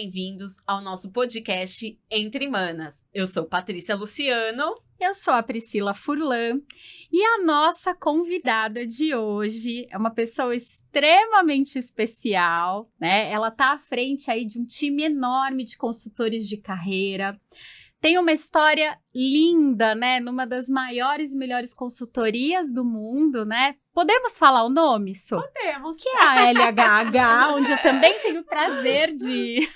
bem-vindos ao nosso podcast Entre Manas. Eu sou Patrícia Luciano. Eu sou a Priscila Furlan e a nossa convidada de hoje é uma pessoa extremamente especial, né? Ela está à frente aí de um time enorme de consultores de carreira. Tem uma história linda, né? Numa das maiores e melhores consultorias do mundo, né? Podemos falar o nome, Sô? Podemos. Que é a LHH, onde eu também tenho o prazer de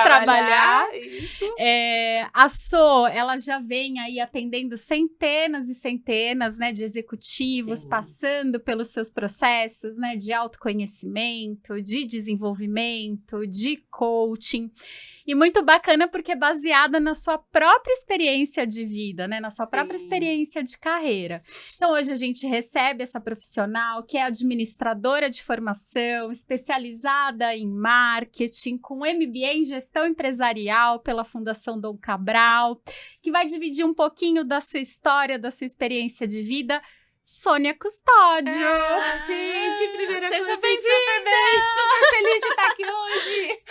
trabalhar. Isso. A Sô, ela já vem aí atendendo centenas e centenas, né, de executivos, Sim. passando pelos seus processos, né, de autoconhecimento, de desenvolvimento, de coaching. E muito bacana porque é baseada na sua própria experiência de vida, né, na sua própria Sim. experiência de carreira. Então, hoje a gente recebe essa profissional que é administradora de formação, especializada em marketing, com MBA em gestão empresarial pela Fundação Dom Cabral, que vai dividir um pouquinho da sua história, da sua experiência de vida. Sônia Custódio. Gente, primeira Seja coisa, bem-vinda. super feliz de estar aqui hoje.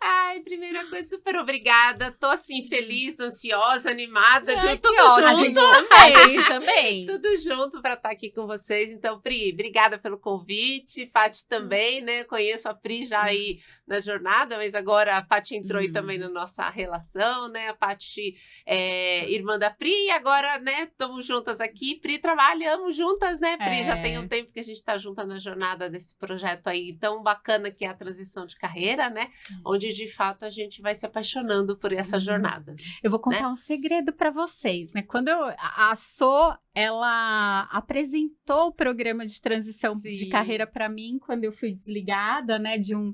Ai, primeira coisa, super obrigada. Tô assim, feliz, ansiosa, animada, Ai, tudo que ótimo. junto. A gente também. Tudo junto para estar aqui com vocês. Então, Pri, obrigada pelo convite. Paty também, né? Conheço a Pri já aí na jornada, mas agora a Paty entrou aí também na nossa relação, né? A Paty é irmã da Pri e agora, né? Estamos juntas aqui. Pri, trabalhamos juntas, né, Pri? Já tem um tempo que a gente tá junta na jornada desse projeto aí tão bacana que é a transição de carreira, né? Onde, de fato, a gente vai se apaixonando por essa jornada. Eu vou contar né? um segredo para vocês, né? Quando a Sô, ela apresentou o programa de transição Sim. de carreira para mim quando eu fui desligada, né, de um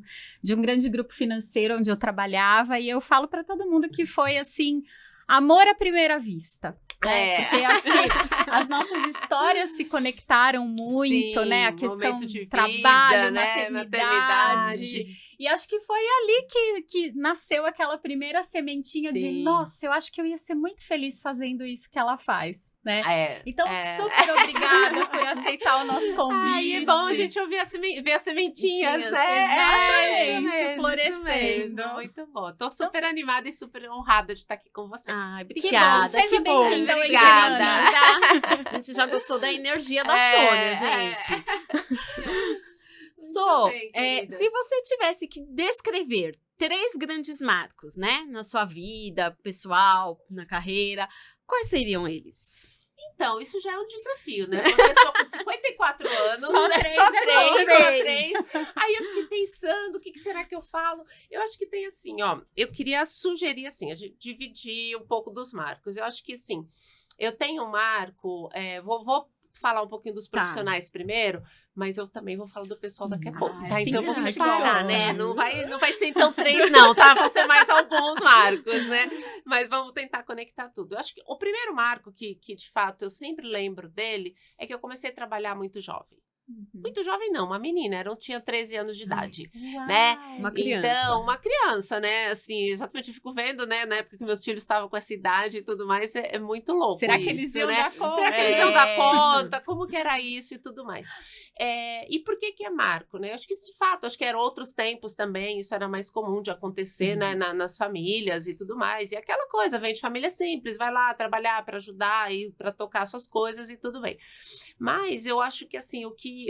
grande grupo financeiro onde eu trabalhava, e eu falo para todo mundo que foi assim, amor à primeira vista. É. Porque acho que as nossas histórias se conectaram muito, Sim, né? A questão momento de do trabalho, vida, né? maternidade. E acho que foi ali que nasceu aquela primeira sementinha de, Sim. nossa, eu acho que eu ia ser muito feliz fazendo isso que ela faz, né? É, Então, é. super obrigada por aceitar o nosso convite. Ai, é bom a gente ouvir ver as sementinhas, Exatamente, isso mesmo, florescendo. isso mesmo, muito bom. Tô super animada e super honrada de estar aqui com vocês. Ai, Que obrigada. bom, seja que bom. bem-vinda ao Obrigada. Entre Manas. A gente já gostou da energia da É, Sônia, é. gente. Muito Sô, bem, querida. se você tivesse que descrever 3 grandes marcos, né? Na sua vida pessoal, na carreira, quais seriam eles? Então, isso já é um desafio, né? Uma pessoa com 54 anos, Só né? três Só é três, bom, só né? três. Aí eu fiquei pensando, o que será que eu falo? Eu acho que tem assim, ó, eu queria sugerir assim, a gente dividir um pouco dos marcos. Eu acho que assim, eu tenho um marco, vou falar um pouquinho dos profissionais primeiro, mas eu também vou falar do pessoal daqui a pouco, tá? assim Então eu vou que a gente separar, gosta. né? Não vai ser então 3 não, tá? Vão ser mais alguns marcos, né? Mas vamos tentar conectar tudo. Eu acho que o primeiro marco que de fato eu sempre lembro dele é que eu comecei a trabalhar muito jovem. Muito jovem não, uma menina, tinha 13 anos de idade, né? Uma criança. Então, uma criança, né? Assim, exatamente, eu fico vendo, né? Na época que meus filhos estavam com essa idade e tudo mais, é muito louco. Será isso, que eles iam né? dar conta? Será que eles iam dar conta? Como que era isso e tudo mais? E por que é marco, né? Eu acho que esse fato, acho que eram outros tempos também, isso era mais comum de acontecer, né? Nas famílias e tudo mais. E aquela coisa, vem de família simples, vai lá trabalhar para ajudar e para tocar suas coisas e tudo bem. Mas eu acho que, assim, o que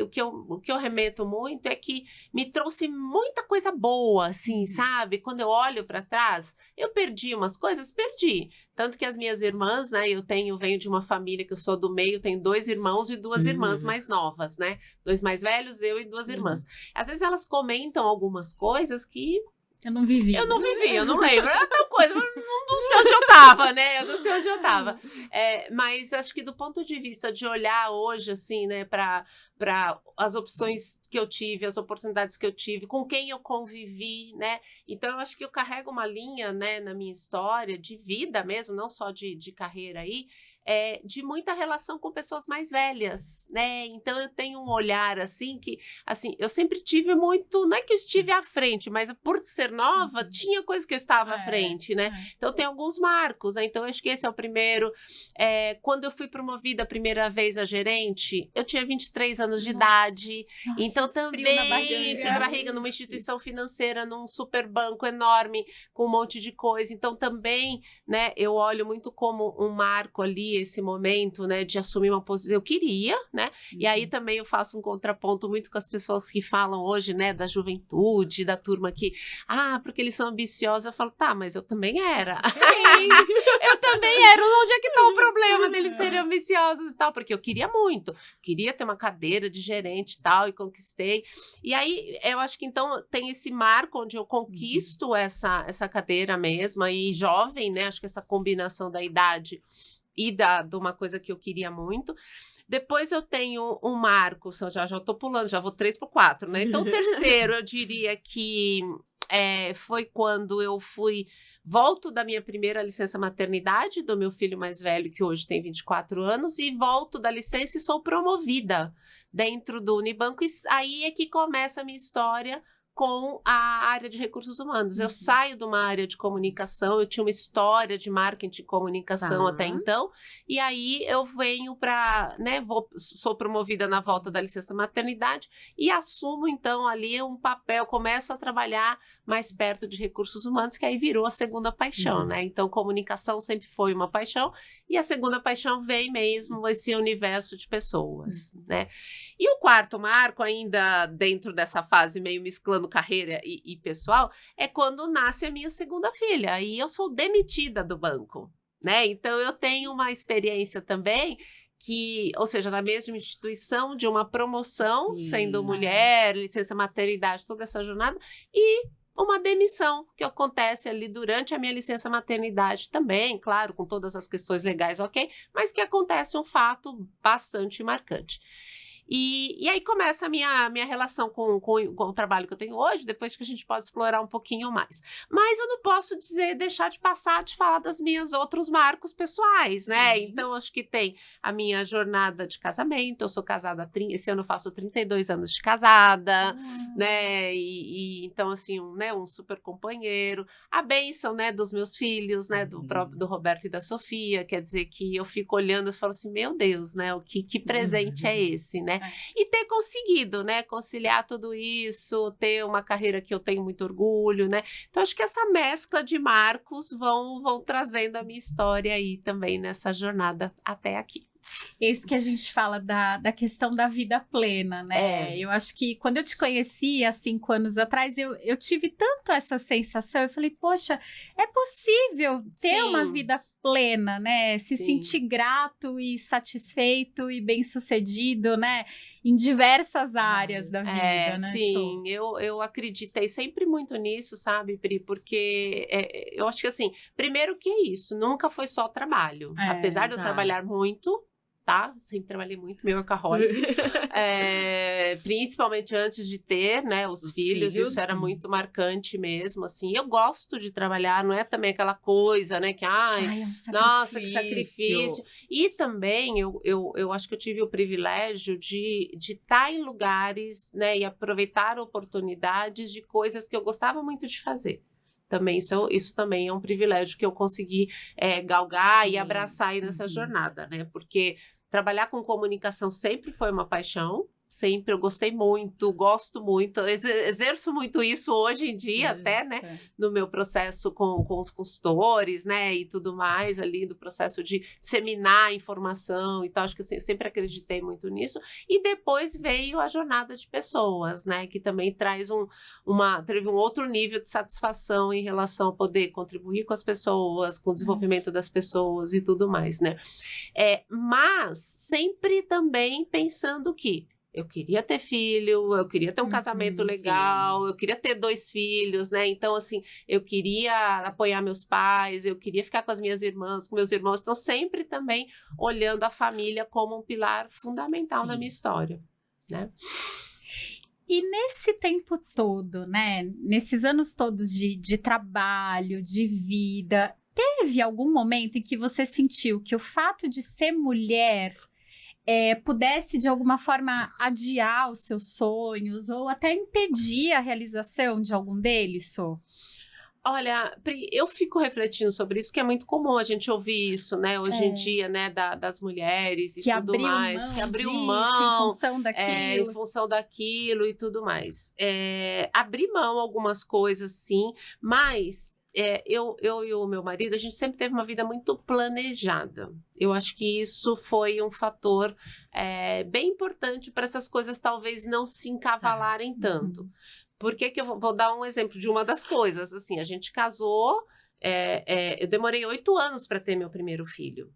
eu remeto muito é que me trouxe muita coisa boa, assim, sabe? Quando eu olho para trás, eu perdi umas coisas, perdi. Tanto que as minhas irmãs, né? Venho de uma família que eu sou do meio, tenho 2 irmãos e 2 irmãs mais novas, né? 2 mais velhos, eu e 2 irmãs. Às vezes elas comentam algumas coisas que Eu não vivi. eu não lembro. Era tal coisa, mas não sei onde eu tava, né? Eu não sei onde eu tava. Mas acho que do ponto de vista de olhar hoje, assim, né, para as opções que eu tive, as oportunidades que eu tive, com quem eu convivi, né? Então, eu acho que eu carrego uma linha, né, na minha história de vida mesmo, não só de carreira aí, de muita relação com pessoas mais velhas, né? Então eu tenho um olhar assim que, assim, eu sempre tive muito, não é que eu estive à frente, mas por ser nova, tinha coisa que eu estava à frente, né? Então tem alguns marcos, né? Então eu acho que esse é o primeiro. Quando eu fui promovida a primeira vez a gerente, eu tinha 23 anos de idade, então também frio na barriga, numa instituição financeira, num super banco enorme, com um monte de coisa. Então também, né, eu olho muito como um marco ali, esse momento, né, de assumir uma posição. Eu queria, né? E aí também eu faço um contraponto muito com as pessoas que falam hoje, né, da juventude, da turma que, porque eles são ambiciosos. Eu falo, tá, mas eu também era. Eu também era. Onde é que tá o problema deles serem ambiciosos e tal? Porque eu queria muito. Queria ter uma cadeira de gerente e tal, e conquistei. E aí, eu acho que então tem esse marco onde eu conquisto essa cadeira mesmo, e jovem, né? Acho que essa combinação da idade e de uma coisa que eu queria muito. Depois eu tenho um marco, já tô pulando, já vou 3 pro 4, né? Então, o terceiro, eu diria que foi quando eu volto da minha primeira licença maternidade, do meu filho mais velho, que hoje tem 24 anos, e volto da licença e sou promovida dentro do Unibanco. E aí é que começa a minha história com a área de recursos humanos. Eu saio de uma área de comunicação, eu tinha uma história de marketing e comunicação até então, e aí eu venho para, né, sou promovida na volta da licença maternidade e assumo então ali um papel, começo a trabalhar mais perto de recursos humanos, que aí virou a segunda paixão, né? Então comunicação sempre foi uma paixão, e a segunda paixão vem mesmo esse universo de pessoas, né? E o quarto marco, ainda dentro dessa fase meio mesclando carreira e pessoal, é quando nasce a minha segunda filha. Aí eu sou demitida do banco, né? Então eu tenho uma experiência também ou seja, na mesma instituição, de uma promoção, sendo mulher, licença maternidade, toda essa jornada, e uma demissão que acontece ali durante a minha licença maternidade também, claro, com todas as questões legais, ok, mas que acontece um fato bastante marcante. E aí começa a minha relação com o trabalho que eu tenho hoje, depois que a gente pode explorar um pouquinho mais. Mas eu não posso deixar de falar das minhas outros marcos pessoais, né? Então, acho que tem a minha jornada de casamento. Eu sou casada esse ano eu faço 32 anos de casada, né? Então, assim, um super companheiro. A bênção, né, dos meus filhos, né? Do Roberto e da Sofia. Quer dizer que eu fico olhando e falo assim, meu Deus, né? Que presente é esse, né? E ter conseguido, né, conciliar tudo isso, ter uma carreira que eu tenho muito orgulho, né? Então, acho que essa mescla de marcos vão trazendo a minha história aí também nessa jornada até aqui. Esse que a gente fala da questão da vida plena, né? Eu acho que quando eu te conheci há 5 anos atrás, eu tive tanto essa sensação, eu falei, poxa, é possível ter uma vida plena, né? Se sentir grato e satisfeito e bem-sucedido, né? Em diversas áreas da vida, né? Sim, eu acreditei sempre muito nisso, sabe, Pri? Porque eu acho que, assim, primeiro que é isso, nunca foi só trabalho. Apesar de eu trabalhar muito, tá? Sempre trabalhei muito, meu workaholic. Principalmente antes de ter, né, os filhos, isso era muito marcante mesmo, assim. Eu gosto de trabalhar, não é também aquela coisa, né, que, nossa, que sacrifício. E também, eu acho que eu tive o privilégio de estar em lugares, né, e aproveitar oportunidades de coisas que eu gostava muito de fazer. Também, isso também é um privilégio que eu consegui galgar e abraçar aí nessa jornada, né? Porque trabalhar com comunicação sempre foi uma paixão, sempre eu gostei muito, gosto muito, exerço muito isso hoje em dia até, né? No meu processo com os consultores, né? E tudo mais ali, do processo de disseminar informação e tal, acho que eu sempre acreditei muito nisso. E depois veio a jornada de pessoas, né? Que também traz teve um outro nível de satisfação em relação a poder contribuir com as pessoas, com o desenvolvimento das pessoas e tudo mais, né? Mas sempre também pensando que eu queria ter filho, eu queria ter um casamento legal, eu queria ter 2 filhos, né? Então, assim, eu queria apoiar meus pais, eu queria ficar com as minhas irmãs, com meus irmãos. Então, sempre também olhando a família como um pilar fundamental na minha história, né? E nesse tempo todo, né? Nesses anos todos de trabalho, de vida, teve algum momento em que você sentiu que o fato de ser mulher pudesse, de alguma forma, adiar os seus sonhos ou até impedir a realização de algum deles, Sô? Olha, Pri, eu fico refletindo sobre isso, que é muito comum a gente ouvir isso, né? Hoje em dia, né? Das mulheres e que tudo mais. Que abriu mão em função daquilo. em função daquilo e tudo mais. Abrir mão algumas coisas, sim, mas eu e o meu marido, a gente sempre teve uma vida muito planejada. Eu acho que isso foi um fator bem importante para essas coisas talvez não se encavalarem tanto. Por que eu vou dar um exemplo de uma das coisas? Assim, a gente casou, eu demorei 8 anos para ter meu primeiro filho,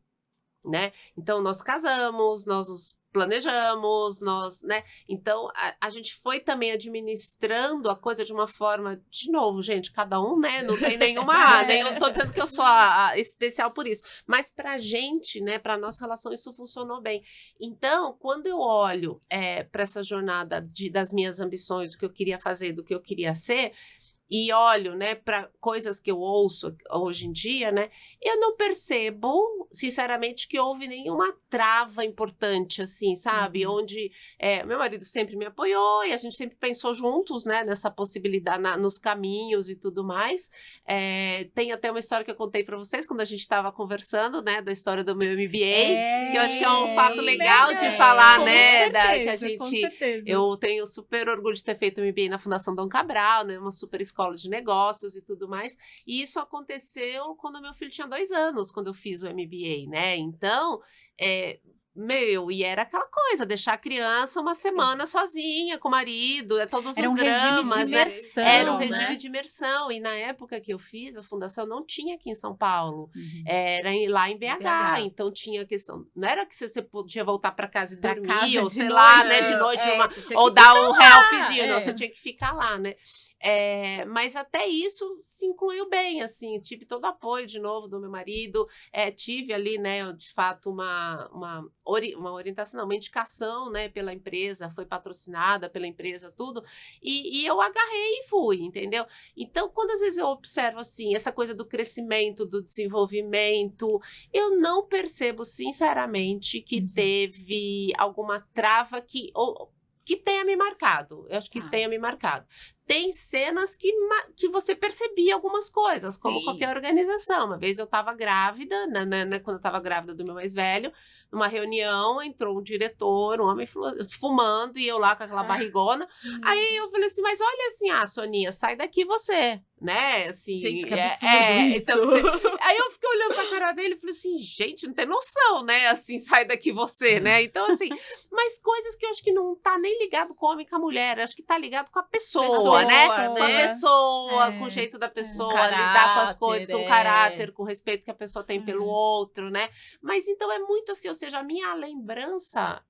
né? Então, nós casamos, nós nos planejamos, né? Então, a gente foi também administrando a coisa de uma forma, de novo, gente, cada um, né? Não tem nenhuma, nem tô dizendo que eu sou a especial por isso, mas pra gente, né? Pra nossa relação, isso funcionou bem. Então, quando eu olho para essa jornada das minhas ambições, do que eu queria fazer, do que eu queria ser, e olho, né, para coisas que eu ouço hoje em dia, né, eu não percebo, sinceramente, que houve nenhuma trava importante, assim, sabe? Onde meu marido sempre me apoiou e a gente sempre pensou juntos, né, nessa possibilidade, nos caminhos e tudo mais. Tem até uma história que eu contei para vocês quando a gente estava conversando, né, da história do meu MBA, que eu acho que é um fato legal de falar, né, que a gente, eu tenho super orgulho de ter feito o MBA na Fundação Dom Cabral, né, uma super escola de negócios e tudo mais, e isso aconteceu quando meu filho tinha 2 anos, quando eu fiz o MBA, né, então, e era aquela coisa, deixar a criança uma semana sozinha, com o marido, todos os dramas, regime de imersão, era um regime de imersão, e na época que eu fiz a fundação, não tinha aqui em São Paulo, era lá em BH, então tinha a questão, não era que você podia voltar para casa e dormir, ou sei lá, né, de noite, ou dar um helpzinho, não, você tinha que ficar lá, né. Mas até isso se incluiu bem, assim, tive todo o apoio de novo do meu marido, tive ali, né, de fato uma orientação, não, uma indicação, né, pela empresa, foi patrocinada pela empresa, tudo, e eu agarrei e fui, entendeu? Então, quando às vezes eu observo, assim, essa coisa do crescimento, do desenvolvimento, eu não percebo, sinceramente, que teve alguma trava que tenha me marcado. Eu acho que tenha me marcado. Tem cenas que você percebia algumas coisas, como qualquer organização. Uma vez eu estava grávida, quando eu estava grávida do meu mais velho, numa reunião, entrou um diretor, um homem fumando, e eu lá com aquela barrigona. Aí eu falei assim, mas olha assim, Soninha, sai daqui você, né? Assim, gente, que absurdo isso. Então, aí eu fiquei olhando pra cara dele e falei assim, gente, não tem noção, né? Assim, sai daqui você, né? Então, assim, mas coisas que eu acho que não tá nem ligado com o homem e com a mulher, acho que tá ligado com a pessoa, né? Com a pessoa, com o jeito da pessoa, lidar com as coisas, com o caráter, com o respeito que a pessoa tem pelo outro, né? Mas então é muito assim, ou seja, a minha lembrança,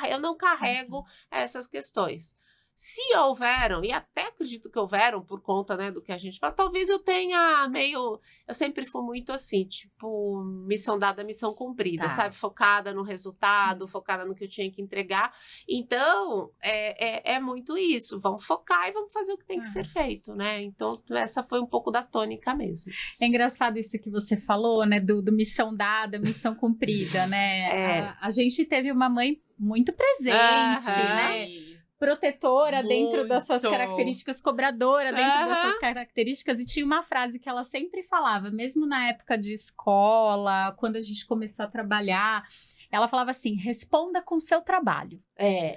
eu não carrego essas questões. Se houveram, e até acredito que houveram por conta, né, do que a gente fala, talvez eu tenha eu sempre fui muito assim, tipo, missão dada, missão cumprida, sabe? Focada no resultado, focada no que eu tinha que entregar. Então, é muito isso, vamos focar e vamos fazer o que tem que ser feito, né? Então, essa foi um pouco da tônica mesmo. É engraçado isso que você falou, né, do missão dada, missão cumprida, né? A gente teve uma mãe muito presente, né? Protetora dentro das suas características, cobradora dentro das suas características, e tinha uma frase que ela sempre falava, mesmo na época de escola, quando a gente começou a trabalhar, ela falava assim, responda com o seu trabalho.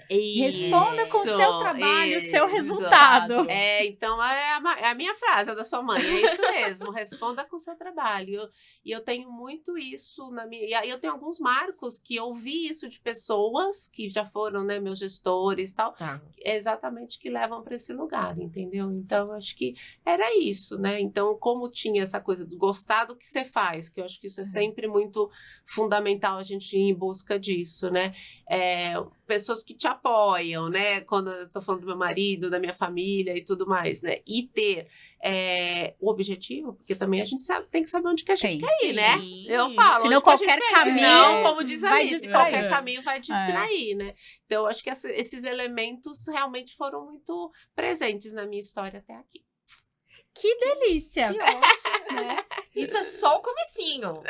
Responda com o seu trabalho, o seu resultado. Então é a minha frase, a da sua mãe, é isso mesmo, responda com o seu trabalho. E eu tenho muito isso na minha... E eu tenho alguns marcos que eu vi isso de pessoas que já foram, né, meus gestores e tal, exatamente que levam para esse lugar, entendeu? Então, acho que era isso, né? Então, como tinha essa coisa do gostar do que você faz, que eu acho que isso é sempre muito fundamental a gente ir em busca disso, né? Pessoas que te apoiam, né? Quando eu tô falando do meu marido, da minha família e tudo mais, né? E ter o objetivo, porque também a gente tem que saber onde que a gente quer ir, né? Eu falo, senão qualquer caminho, senão, como diz a Alice, qualquer caminho vai distrair, né? Então, eu acho que esses elementos realmente foram muito presentes na minha história até aqui. Que delícia! Que ótimo. Né? Isso é só o comecinho.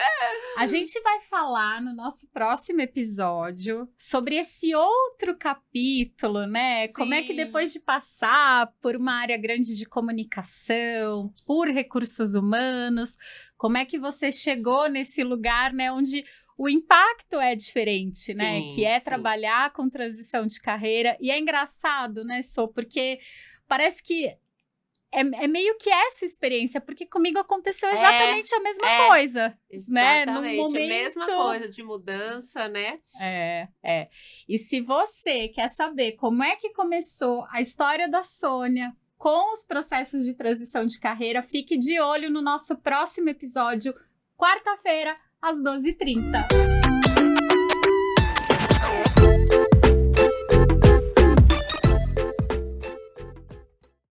A gente vai falar no nosso próximo episódio sobre esse outro capítulo, né? Sim. Como é que depois de passar por uma área grande de comunicação, por recursos humanos, como é que você chegou nesse lugar, né, onde o impacto é diferente, né? Sim, Que é sim. trabalhar com transição de carreira. E é engraçado, né, Sô? Porque parece que é meio que essa experiência, porque comigo aconteceu exatamente a mesma coisa. Né? Num Exatamente, momento... a mesma coisa de mudança, né? É. E se você quer saber como é que começou a história da Sônia com os processos de transição de carreira, fique de olho no nosso próximo episódio, quarta-feira, às 12h30.